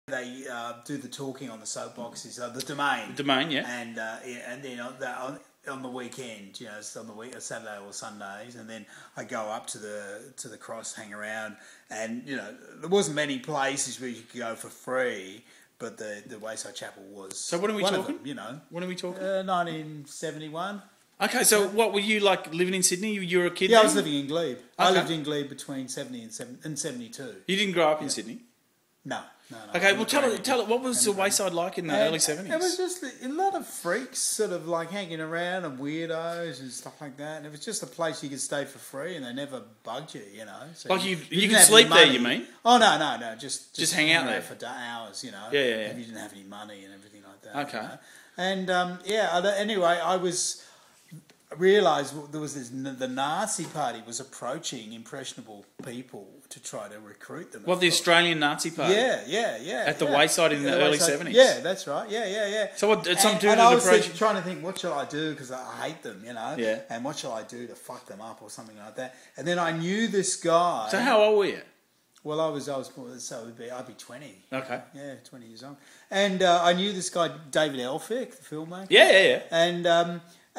They do the talking on the soapboxes, the domain. Domain, yeah. And then on the weekend, it's on the Saturday or Sundays, and then I go up to the cross, hang around, and there wasn't many places where you could go for free, but the Wayside Chapel was. So what are we talking? Them, When are we talking? 1971. Okay, so what were you like living in Sydney? You were a kid. Yeah, then? I was living in Glebe. Okay. I lived in Glebe between 70 and 72. You didn't grow up in Sydney. No. Okay, well, tell it. What was the Wayside like in the early 70s? It was just a lot of freaks sort of like hanging around and weirdos and stuff like that. And it was just a place you could stay for free and they never bugged you, So like you could sleep there, you mean? Oh, no. Just hang out there for hours, Yeah. And you didn't have any money and everything like that. Okay. And, anyway, I realised there was the Nazi Party was approaching impressionable people to try to recruit them. Well, the Australian Nazi Party? Yeah. At the Wayside in the early 70s? Yeah, that's right. Yeah. So what, some dude I was approach... trying to think, what shall I do? Because I hate them, Yeah. And what shall I do to fuck them up or something like that? And then I knew this guy... So how old were you? Well, I was I'd be 20. Okay. Yeah, 20 years old. And I knew this guy, David Elphick, the filmmaker. Yeah.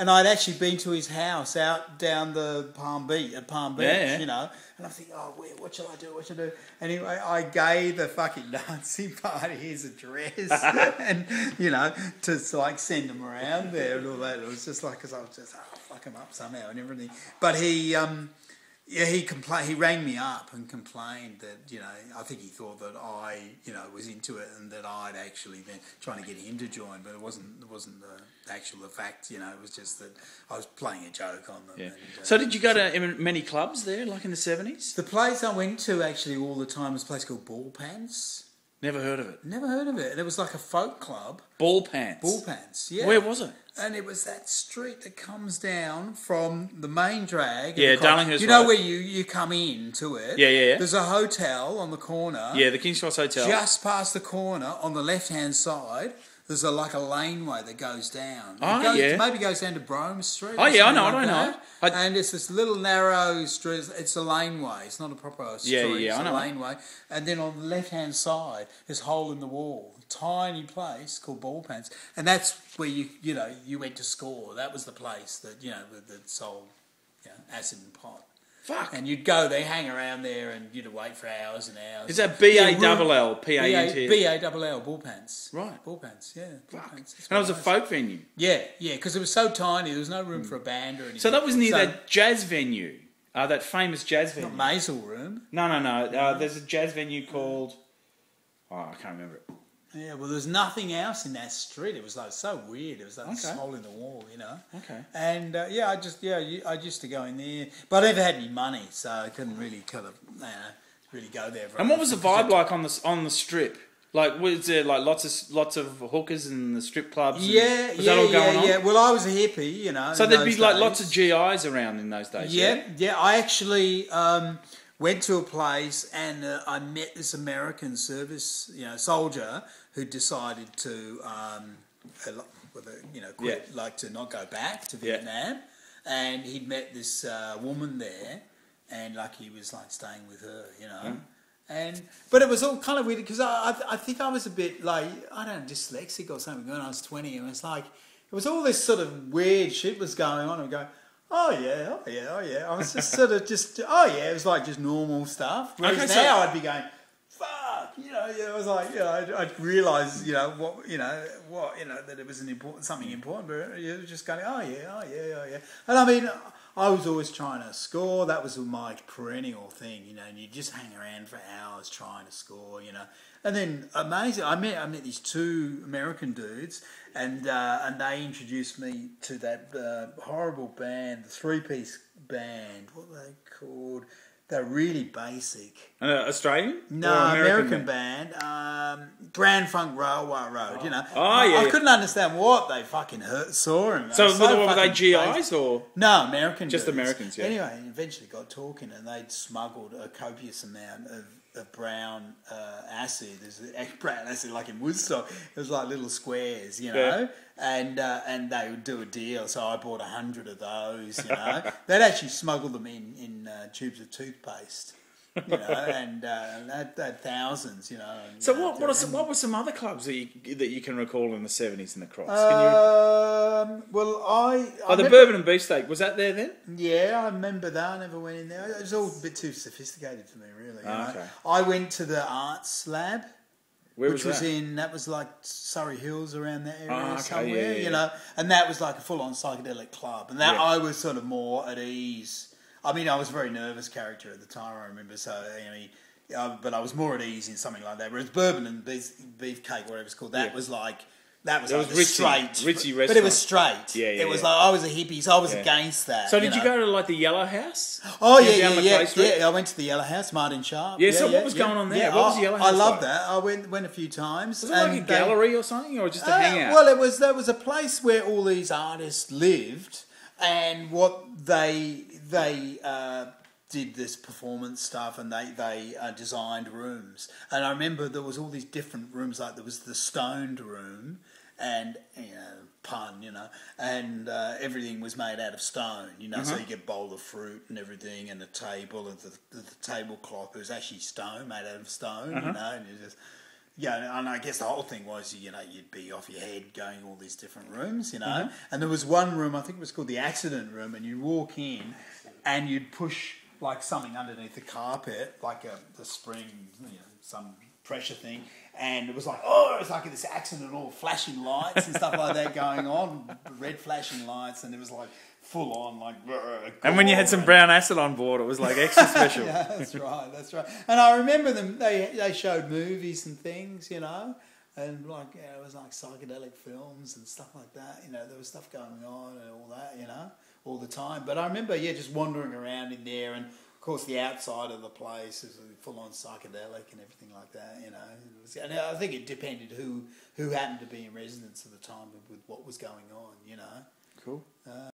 And I'd actually been to his house out down the Palm Beach, And I'm thinking, what shall I do? Anyway, I gave the fucking Nazi Party his address, and to like send him around there and all that. It was just like, because I was just fuck him up somehow and everything. But he he rang me up and complained that, I think he thought that I, was into it and that I'd actually been trying to get him to join, but it wasn't the actual fact, it was just that I was playing a joke on them. Yeah. And, so did you go to many clubs there, like in the 70s? The place I went to actually all the time was a place called Ballpants. Never heard of it. Never heard of it. And it was like a folk club. Ballpants? Ballpants, yeah. Where was it? And it was that street that comes down from the main drag. Yeah, Darlinghurst You know Road. where you come in to it? Yeah. There's a hotel on the corner. Yeah, the King's Cross Hotel. Just past the corner on the left-hand side, there's like a laneway that goes down. Maybe goes down to Brome Street. Oh, yeah, I know. And it's this little narrow street. It's a laneway. It's not a proper street. Yeah, it's I know. a laneway. And then on the left-hand side, this hole in the wall. Tiny place called Ballpants. And that's where you went to score. That was the place that, that sold acid and pot. Fuck. And you'd go there, hang around there, and you'd wait for hours and hours. Is that B-A-L-L-P-A-N-T? B-A-L-L, Ballpants. Right. Ballpants, yeah. Ballpants. And it was a folk venue? Yeah, because it was so tiny, there was no room for a band or anything. So that was near that jazz venue, that famous jazz venue. Not Maisel Room. No. There's a jazz venue called... Oh, I can't remember it. Yeah, well, there's nothing else in that street. It was like so weird. It was like a hole in the wall, Okay. And I used to go in there, but I never had any money, so I couldn't really really go there. And what was the vibe like on the strip? Like, was there like lots of hookers in the strip clubs? Was that all going on? Yeah. Well, I was a hippie, So there'd be like lots of GIs around in those days. Yeah. I actually went to a place and I met this American service, soldier who decided to, quit, like to not go back to Vietnam, and he'd met this woman there, and like he was like staying with her, But it was all kind of weird because I think I was a bit like, I don't know, dyslexic or something when I was 20, and it's like it was all this sort of weird shit was going on. I'm going, oh yeah. I was just sort of it was like just normal stuff. Whereas now I'd be going, fuck, I was like, I'd realise, that it was something important, but you were just going, oh yeah. And I mean, I was always trying to score. That was my perennial thing, and you just hang around for hours trying to score, And then amazing, I met these two American dudes, and they introduced me to that horrible band, the three-piece band. What were they called? They're really basic. Australian? No, American band. Grand Funk Railway Road, I couldn't understand what they fucking saw. And so were they GIs or? No, American Just dudes. Americans, yeah. Anyway, eventually got talking and they'd smuggled a copious amount of brown acid. There's brown acid like in Woodstock. It was like little squares, and they would do a deal. So I bought 100 of those. They'd actually smuggle them in tubes of toothpaste. you know, and had thousands, you know. And, So what were some other clubs that you can recall in the 70s in the Cross? Well, I the remember, Bourbon and Beefsteak, was that there then? Yeah, I remember that. I never went in there. It was all a bit too sophisticated for me, really. You know? Okay. I went to the Arts Lab. Where which was that? that was like Surrey Hills around that area okay, somewhere, yeah. you know, and that was like a full-on psychedelic club, and that I was sort of more at ease. I mean, I was a very nervous character at the time, I remember, so, but I was more at ease in something like that, whereas Bourbon and Beefcake, whatever it's called, that was like... That was like straight, ritzy but it was straight. Yeah, it was like I was a hippie, so I was against that. So did you go to like the Yellow House? Oh yeah. I went to the Yellow House, Martin Sharp. Yeah. So what was going on there? Yeah, what was the Yellow House? I loved that. I went a few times. Was it like a gallery or something, or just a hangout? Well, there was a place where all these artists lived, and what they did this performance stuff, and they designed rooms. And I remember there was all these different rooms. Like there was the stoned room. And pun, and everything was made out of stone, So you get a bowl of fruit and everything, and a table, and the tablecloth was actually stone, made out of stone, And you just, and I guess the whole thing was, you'd be off your head going all these different rooms, And there was one room, I think it was called the accident room, and you'd walk in, and you'd push like something underneath the carpet, like the spring, some pressure thing, and it was like, it's like this accident, all flashing lights and stuff like that going on, red flashing lights, and it was like full on, like. And when you had some brown acid on board, it was like extra special. Yeah, that's right. And I remember them. They showed movies and things, and like it was like psychedelic films and stuff like that. There was stuff going on and all that, all the time. But I remember, just wandering around in there and. Of course, the outside of the place is full-on psychedelic and everything like that, And I think it depended who happened to be in residence at the time with what was going on, Cool.